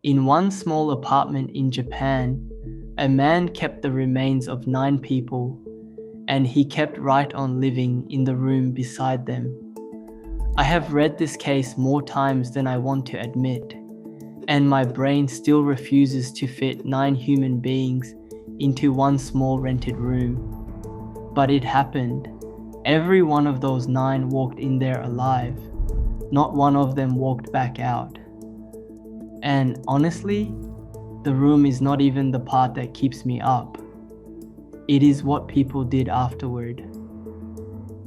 In one small apartment in Japan, a man kept the remains of 9 people, and he kept right on living in the room beside them. I have read this case more times than I want to admit, and my brain still refuses to fit 9 human beings into one small rented room. But it happened. Every one of those 9 walked in there alive. Not one of them walked back out. And honestly, the room is not even the part that keeps me up. It is what people did afterward.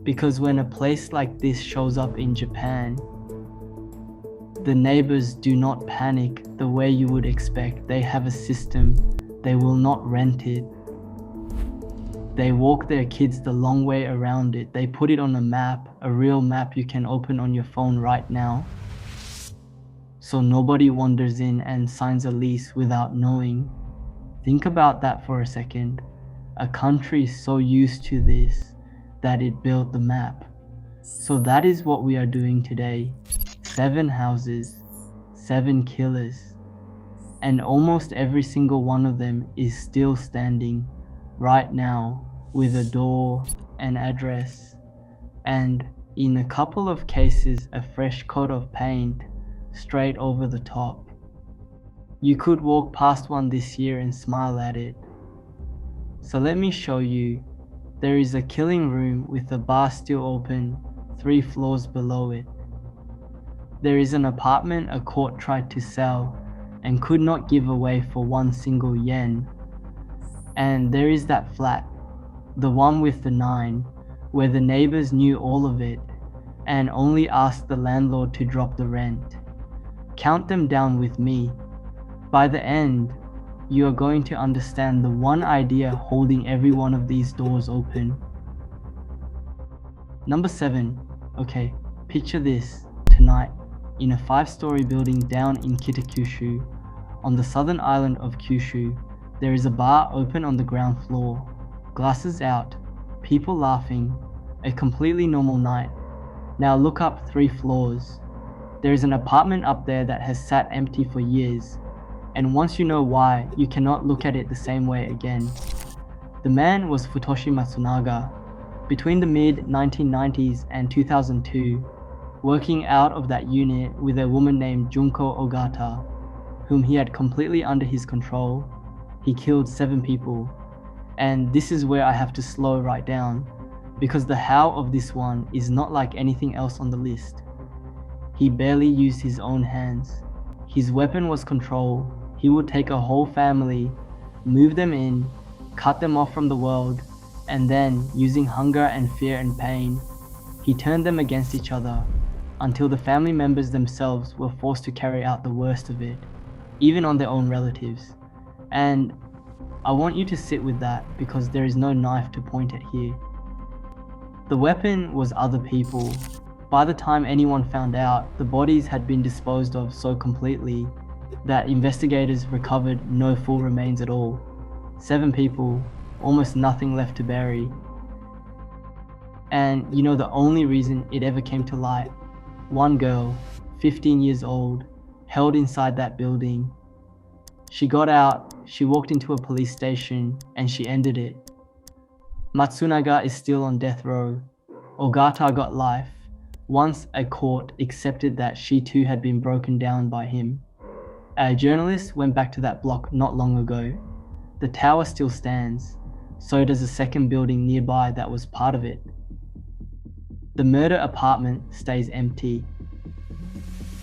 Because when a place like this shows up in Japan, the neighbors do not panic the way you would expect. They have a system. They will not rent it. They walk their kids the long way around it. They put it on a map, a real map you can open on your phone right now. So nobody wanders in and signs a lease without knowing. Think about that for a second. A country is so used to this that it built the map. So that is what we are doing today. 7 houses, 7 killers. And almost every single one of them is still standing right now with a door, an address, and in a couple of cases a fresh coat of paint straight over the top. You could walk past one this year and smile at it. So let me show you. There is a killing room with a bar still open 3 floors below it. There is an apartment a court tried to sell and could not give away for 1 single yen. And there is that flat, the one with the 9, where the neighbors knew all of it and only asked the landlord to drop the rent. Count them down with me. By the end, you are going to understand the one idea holding every one of these doors open. Number 7. Okay, picture this. Tonight, in a 5-story building down in Kitakyushu, on the southern island of Kyushu, there is a bar open on the ground floor. Glasses out, people laughing, a completely normal night. Now look up 3 floors. There is an apartment up there that has sat empty for years, and once you know why, you cannot look at it the same way again. The man was Futoshi Matsunaga. Between the mid-1990s and 2002, working out of that unit with a woman named Junko Ogata, whom he had completely under his control, he killed 7 people. And this is where I have to slow right down, because the how of this one is not like anything else on the list. He barely used his own hands. His weapon was control. He would take a whole family, move them in, cut them off from the world, and then, using hunger and fear and pain, he turned them against each other until the family members themselves were forced to carry out the worst of it, even on their own relatives. And I want you to sit with that because there is no knife to point at here. The weapon was other people. By the time anyone found out, the bodies had been disposed of so completely that investigators recovered no full remains at all. 7 people, almost nothing left to bury. And you know the only reason it ever came to light? One girl, 15 years old, held inside that building. She got out, she walked into a police station, and she ended it. Matsunaga is still on death row. Ogata got life, once a court accepted that she too had been broken down by him. A journalist went back to that block not long ago. The tower still stands, so does a second building nearby that was part of it. The murder apartment stays empty,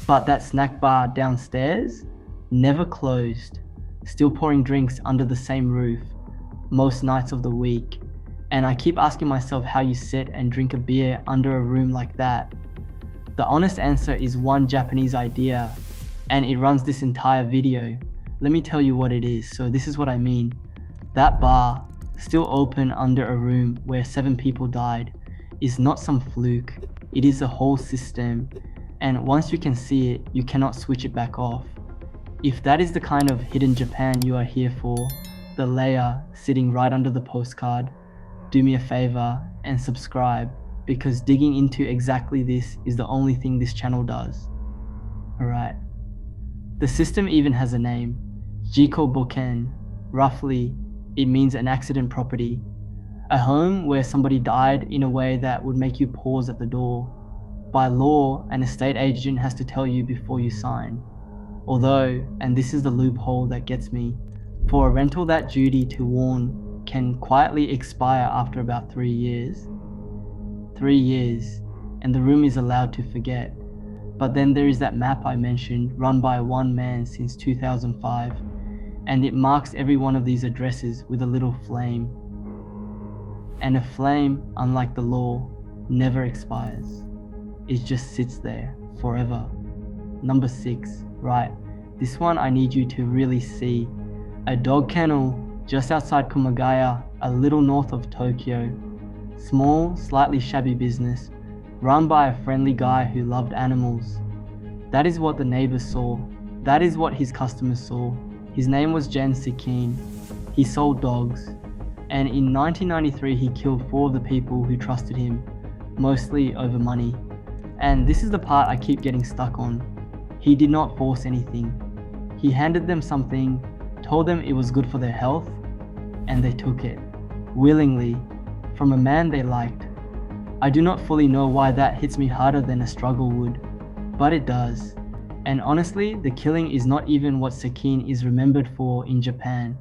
but that snack bar downstairs never closed, still pouring drinks under the same roof most nights of the week. And I keep asking myself how you sit and drink a beer under a room like that. The honest answer is one Japanese idea, and it runs this entire video. Let me tell you what it is. So this is what I mean. That bar, still open under a room where 7 people died, is not some fluke. It is a whole system, and once you can see it, you cannot switch it back off. If that is the kind of hidden Japan you are here for, the layer sitting right under the postcard, do me a favor and subscribe, because digging into exactly this is the only thing this channel does. Alright, The system even has a name, jiko bukken. Roughly, it means an accident property, a home where somebody died in a way that would make you pause at the door. By law, an estate agent has to tell you before you sign. Although, and this is the loophole that gets me, for a rental that duty to warn can quietly expire after about 3 years. 3 years, and the room is allowed to forget. But then there is that map I mentioned, run by one man since 2005, and it marks every one of these addresses with a little flame. And a flame, unlike the law, never expires. It just sits there forever. Number 6, right, this one I need you to really see. A dog kennel just outside Kumagaya, a little north of Tokyo. Small, slightly shabby business, run by a friendly guy who loved animals. That is what the neighbors saw. That is what his customers saw. His name was Jen Sikin. He sold dogs. And in 1993 he killed 4 of the people who trusted him, mostly over money. And this is the part I keep getting stuck on. He did not force anything. He handed them something, told them it was good for their health, and they took it, willingly, from a man they liked. I do not fully know why that hits me harder than a struggle would, but it does. And honestly, the killing is not even what Sekin is remembered for in Japan.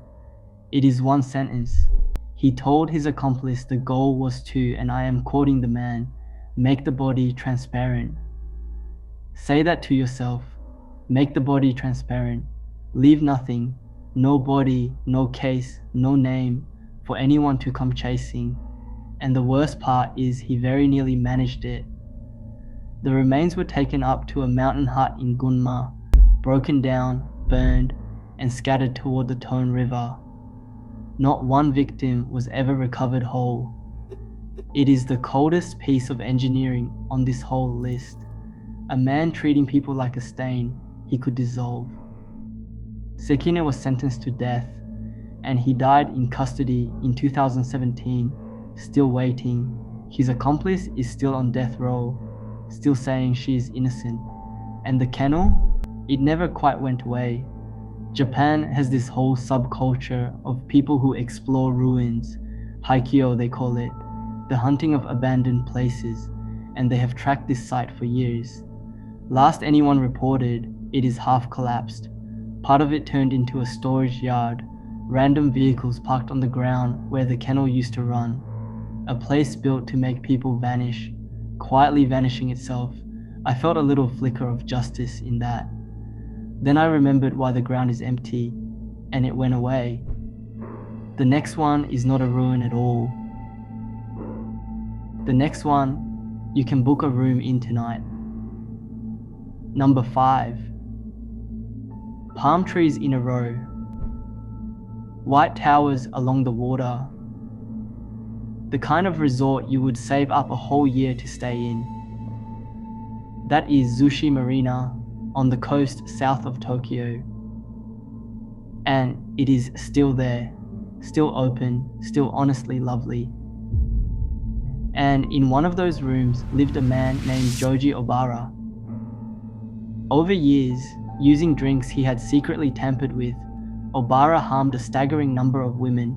It is one sentence. He told his accomplice the goal was to, and I am quoting the man, make the body transparent. Say that to yourself. Make the body transparent. Leave nothing, no body, no case, no name for anyone to come chasing. And the worst part is he very nearly managed it. The remains were taken up to a mountain hut in Gunma, broken down, burned, and scattered toward the Tone River. Not one victim was ever recovered whole. It is the coldest piece of engineering on this whole list. A man treating people like a stain he could dissolve. Sekine was sentenced to death, and he died in custody in 2017, still waiting. His accomplice is still on death row, still saying she is innocent. And the kennel? It never quite went away. Japan has this whole subculture of people who explore ruins, haikyo they call it, the hunting of abandoned places, and they have tracked this site for years. Last anyone reported, it is half collapsed. Part of it turned into a storage yard, random vehicles parked on the ground where the kennel used to run. A place built to make people vanish, quietly vanishing itself. I felt a little flicker of justice in that. Then I remembered why the ground is empty, and it went away. The next one is not a ruin at all. The next one, you can book a room in tonight. Number 5. Palm trees in a row. White towers along the water. The kind of resort you would save up a whole year to stay in. That is Zushi Marina on the coast south of Tokyo. And it is still there, still open, still honestly lovely. And in one of those rooms lived a man named Joji Obara. Over years, using drinks he had secretly tampered with, Obara harmed a staggering number of women,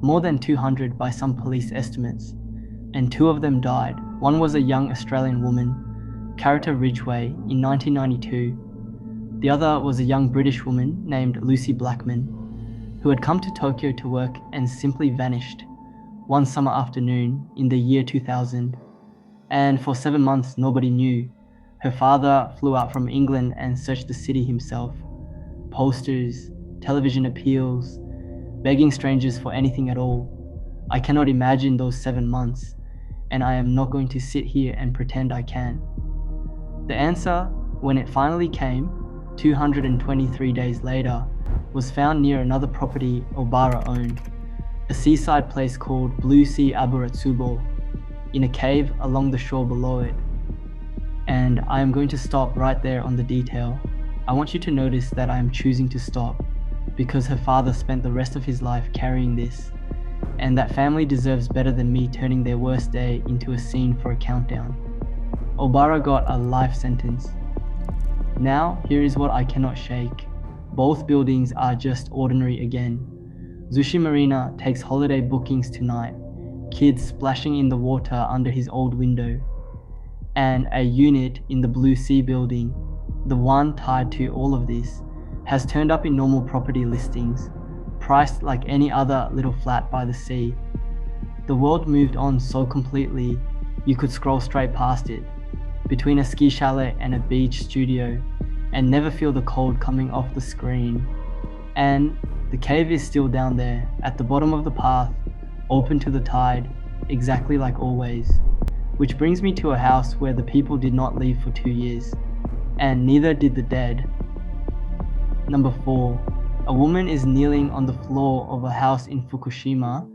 more than 200 by some police estimates, and 2 of them died. One was a young Australian woman, Carita Ridgway, in 1992. The other was a young British woman named Lucy Blackman, who had come to Tokyo to work and simply vanished one summer afternoon in the year 2000. And for 7 months nobody knew. Her father flew out from England and searched the city himself. Posters, television appeals, begging strangers for anything at all. I cannot imagine those 7 months, and I am not going to sit here and pretend I can. The answer, when it finally came, 223 days later, was found near another property Obara owned, a seaside place called Blue Sea Aburatsubo, in a cave along the shore below it. And I am going to stop right there on the detail. I want you to notice that I am choosing to stop, because her father spent the rest of his life carrying this, and that family deserves better than me turning their worst day into a scene for a countdown. Obara got a life sentence. Now, here is what I cannot shake. Both buildings are just ordinary again. Zushi Marina takes holiday bookings tonight, kids splashing in the water under his old window, and a unit in the Blue Sea building, the one tied to all of this, has turned up in normal property listings, priced like any other little flat by the sea. The world moved on so completely, you could scroll straight past it, between a ski chalet and a beach studio, and never feel the cold coming off the screen. And the cave is still down there, at the bottom of the path, open to the tide, exactly like always. Which brings me to a house where the people did not leave for 2 years, and neither did the dead. Number 4. A woman is kneeling on the floor of a house in Fukushima,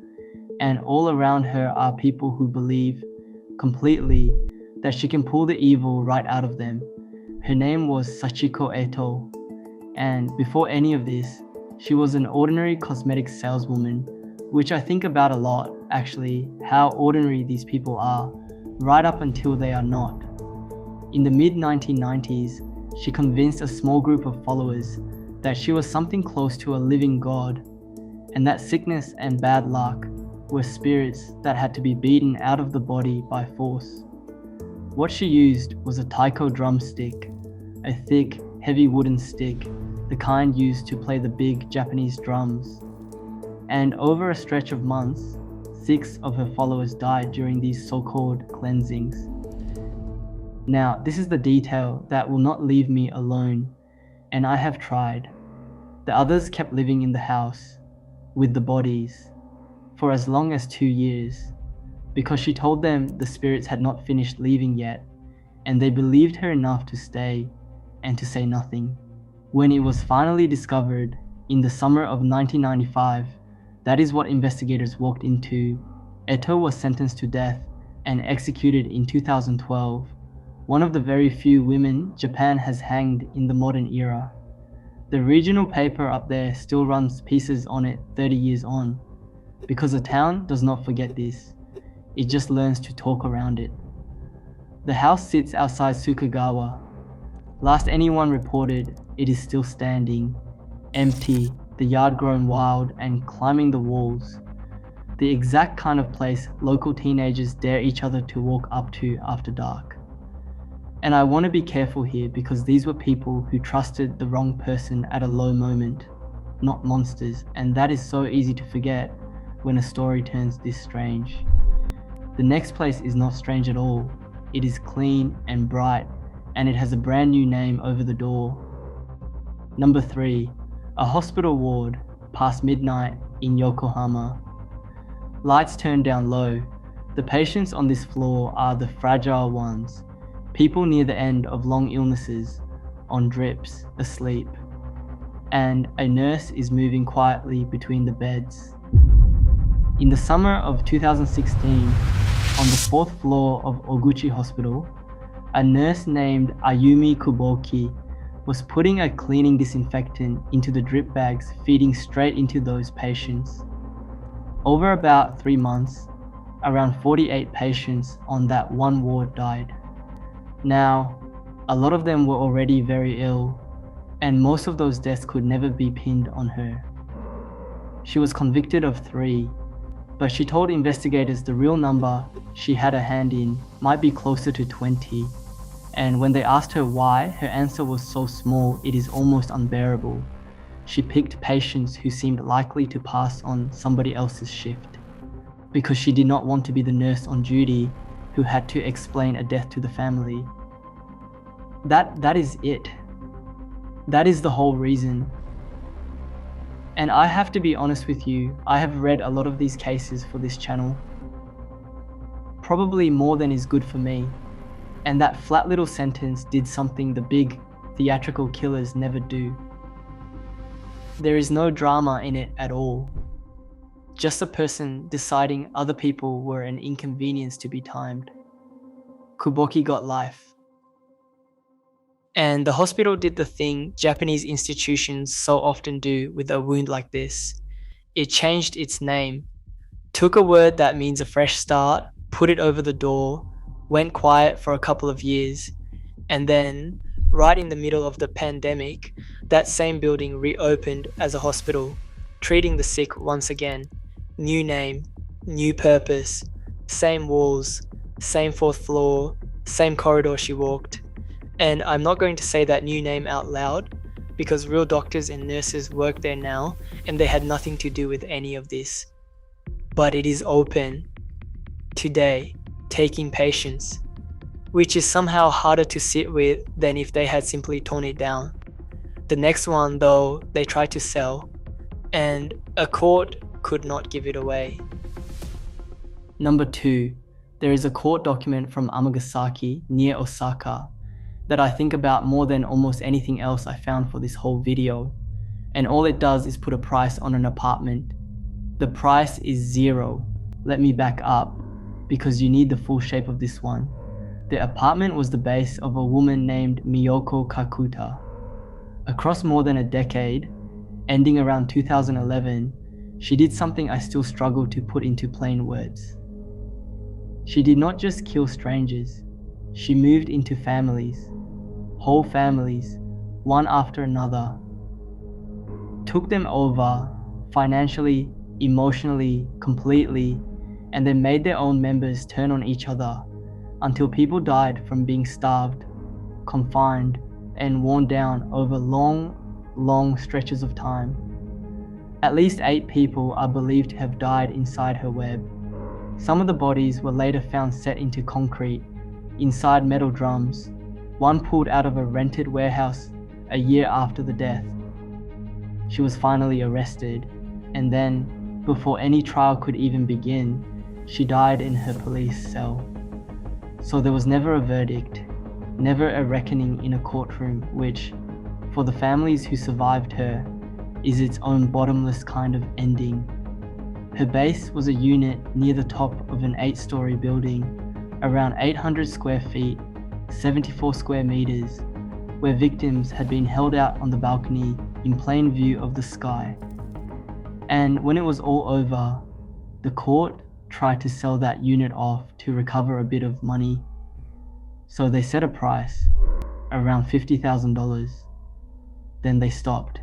and all around her are people who believe, completely, that she can pull the evil right out of them. Her name was Sachiko Eto, and before any of this, she was an ordinary cosmetics saleswoman, which I think about a lot, actually, how ordinary these people are, right up until they are not. In the mid-1990s, she convinced a small group of followers that she was something close to a living god, and that sickness and bad luck were spirits that had to be beaten out of the body by force. What she used was a taiko drumstick, a thick, heavy wooden stick, the kind used to play the big Japanese drums. And over a stretch of months, 6 of her followers died during these so-called cleansings. Now, this is the detail that will not leave me alone, and I have tried. The others kept living in the house, with the bodies, for as long as 2 years, because she told them the spirits had not finished leaving yet, and they believed her enough to stay and to say nothing. When it was finally discovered, in the summer of 1995, that is what investigators walked into. Eto was sentenced to death and executed in 2012, one of the very few women Japan has hanged in the modern era. The regional paper up there still runs pieces on it 30 years on, because the town does not forget this, it just learns to talk around it. The house sits outside Sukagawa. Last anyone reported, it is still standing, empty, the yard grown wild and climbing the walls. The exact kind of place local teenagers dare each other to walk up to after dark. And I want to be careful here because these were people who trusted the wrong person at a low moment, not monsters, and that is so easy to forget when a story turns this strange. The next place is not strange at all. It is clean and bright, and it has a brand new name over the door. Number 3. A hospital ward, past midnight in Yokohama. Lights turned down low. The patients on this floor are the fragile ones, people near the end of long illnesses, on drips, asleep. And a nurse is moving quietly between the beds. In the summer of 2016, on the 4th floor of Oguchi Hospital, a nurse named Ayumi Kuboki was putting a cleaning disinfectant into the drip bags feeding straight into those patients. Over about 3 months, around 48 patients on that one ward died. Now, a lot of them were already very ill, and most of those deaths could never be pinned on her. She was convicted of 3, but she told investigators the real number she had a hand in might be closer to 20. And when they asked her why, her answer was so small it is almost unbearable. She picked patients who seemed likely to pass on somebody else's shift, because she did not want to be the nurse on duty who had to explain a death to the family. That is it. That is the whole reason. And I have to be honest with you, I have read a lot of these cases for this channel. Probably more than is good for me. And that flat little sentence did something the big theatrical killers never do. There is no drama in it at all. Just a person deciding other people were an inconvenience to be timed. Kuboki got life. And the hospital did the thing Japanese institutions so often do with a wound like this. It changed its name, took a word that means a fresh start, put it over the door, went quiet for a couple of years, and then right in the middle of the pandemic, that same building reopened as a hospital, treating the sick once again. New name, new purpose, same walls, same fourth floor, same corridor she walked. And I'm not going to say that new name out loud because real doctors and nurses work there now and they had nothing to do with any of this. But it is open today, taking patients, which is somehow harder to sit with than if they had simply torn it down. The next one, though, they tried to sell, and a court could not give it away. Number 2, there is a court document from Amagasaki near Osaka that I think about more than almost anything else I found for this whole video, and all it does is put a price on an apartment. The price is 0. Let me back up, because you need the full shape of this one. The apartment was the base of a woman named Miyoko Kakuta. Across more than a decade, ending around 2011, she did something I still struggle to put into plain words. She did not just kill strangers, she moved into families, whole families, one after another, took them over financially, emotionally, completely, and then made their own members turn on each other until people died from being starved, confined, and worn down over long stretches of time. At least 8 people are believed to have died inside her web. Some of the bodies were later found set into concrete, inside metal drums, one pulled out of a rented warehouse a year after the death. She was finally arrested, and then, before any trial could even begin, she died in her police cell. So there was never a verdict, never a reckoning in a courtroom, which, for the families who survived her, is its own bottomless kind of ending. Her base was a unit near the top of an 8-story building, around 800 square feet, 74 square meters, where victims had been held out on the balcony in plain view of the sky. And when it was all over, the court tried to sell that unit off to recover a bit of money. So they set a price, around $50,000. Then they stopped.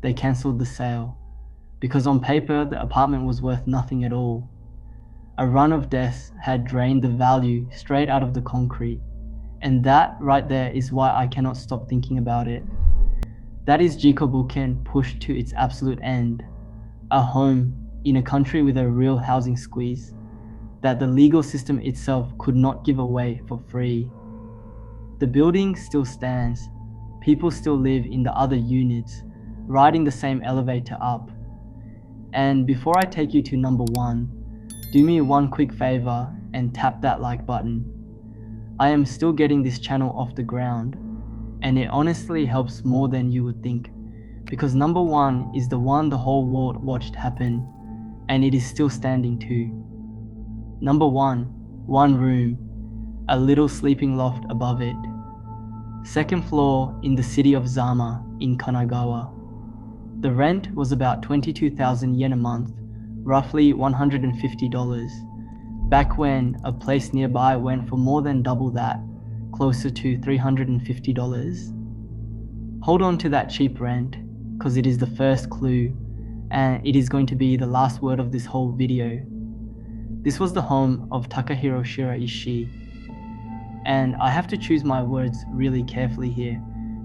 They cancelled the sale, because on paper the apartment was worth nothing at all. A run of deaths had drained the value straight out of the concrete, and that right there is why I cannot stop thinking about it. That is jiko bukken pushed to its absolute end, a home in a country with a real housing squeeze that the legal system itself could not give away for free. The building still stands, people still live in the other units, riding the same elevator up. And before I take you to number 1, do me one quick favor and tap that like button. I am still getting this channel off the ground, and it honestly helps more than you would think, because number 1 is the one the whole world watched happen, and it is still standing too. Number 1, one room, a little sleeping loft above it. 2nd floor in the city of Zama in Kanagawa. The rent was about 22,000 yen a month, roughly $150, back when a place nearby went for more than double that, closer to $350. Hold on to that cheap rent, cause it is the first clue, and it is going to be the last word of this whole video. This was the home of Takahiro Shiraishi, and I have to choose my words really carefully here,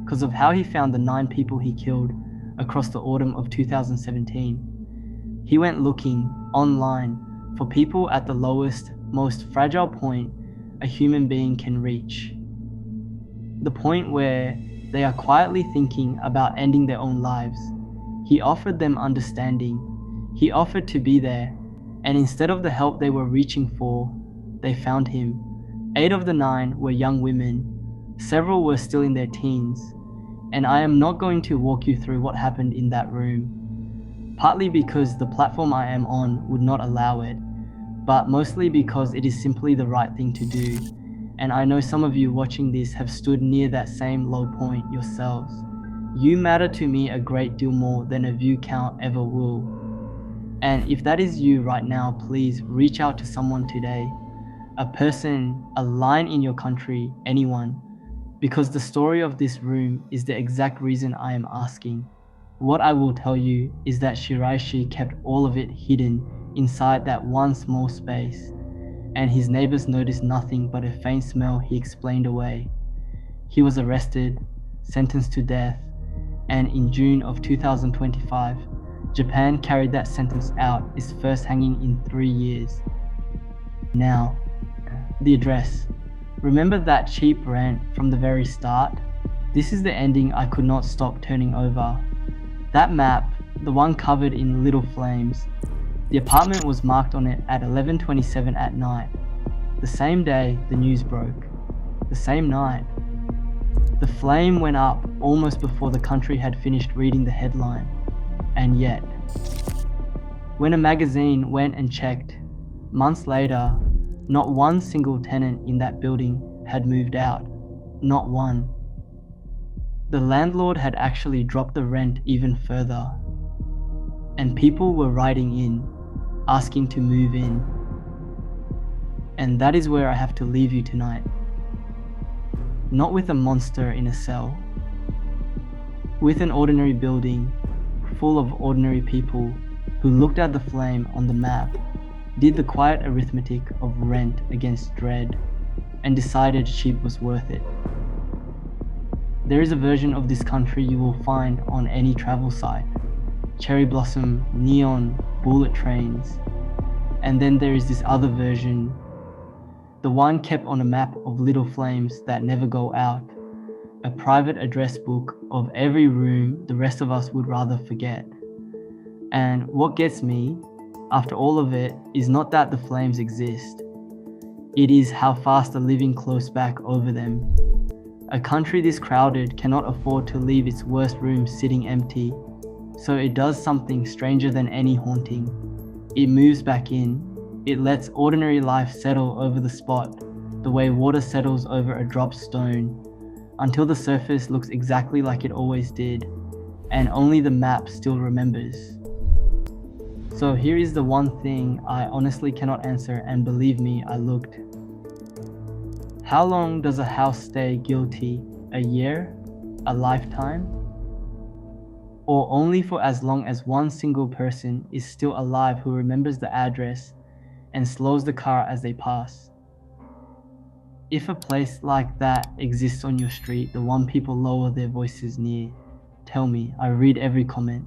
because of how he found the 9 people he killed across the autumn of 2017. He went looking online for people at the lowest, most fragile point a human being can reach. The point where they are quietly thinking about ending their own lives. He offered them understanding. He offered to be there, and instead of the help they were reaching for, they found him. 8 of the 9 were young women. Several were still in their teens, and I am not going to walk you through what happened in that room, partly because the platform I am on would not allow it, but mostly because it is simply the right thing to do, and I know some of you watching this have stood near that same low point yourselves. You matter to me a great deal more than a view count ever will. And if that is you right now, please reach out to someone today, a person, a line in your country, anyone, because the story of this room is the exact reason I am asking. What I will tell you is that Shiraishi kept all of it hidden inside that one small space, and his neighbors noticed nothing but a faint smell he explained away. He was arrested, sentenced to death, and in June of 2025, Japan carried that sentence out, its first hanging in 3 years. Now, the address. Remember that cheap rent from the very start? This is the ending I could not stop turning over. That map, the one covered in little flames, the apartment was marked on it at 11:27 at night. The same day the news broke. The same night. The flame went up almost before the country had finished reading the headline. And yet, when a magazine went and checked, months later, not one single tenant in that building had moved out. Not one. The landlord had actually dropped the rent even further. And people were writing in, asking to move in. And that is where I have to leave you tonight. Not with a monster in a cell. With an ordinary building, full of ordinary people who looked at the flame on the map, did the quiet arithmetic of rent against dread, and decided cheap was worth it. There is a version of this country you will find on any travel site. Cherry blossom, neon, bullet trains. And then there is this other version, the one kept on a map of little flames that never go out, a private address book of every room the rest of us would rather forget. And what gets me, after all of it, is not that the flames exist. It is how fast the living close back over them. A country this crowded cannot afford to leave its worst room sitting empty, so it does something stranger than any haunting. It moves back in. It lets ordinary life settle over the spot, the way water settles over a dropped stone, until the surface looks exactly like it always did, and only the map still remembers. So here is the one thing I honestly cannot answer, and believe me, I looked. How long does a house stay guilty? A year? A lifetime? Or only for as long as one single person is still alive who remembers the address and slows the car as they pass? If a place like that exists on your street, the one people lower their voices near, tell me. I read every comment.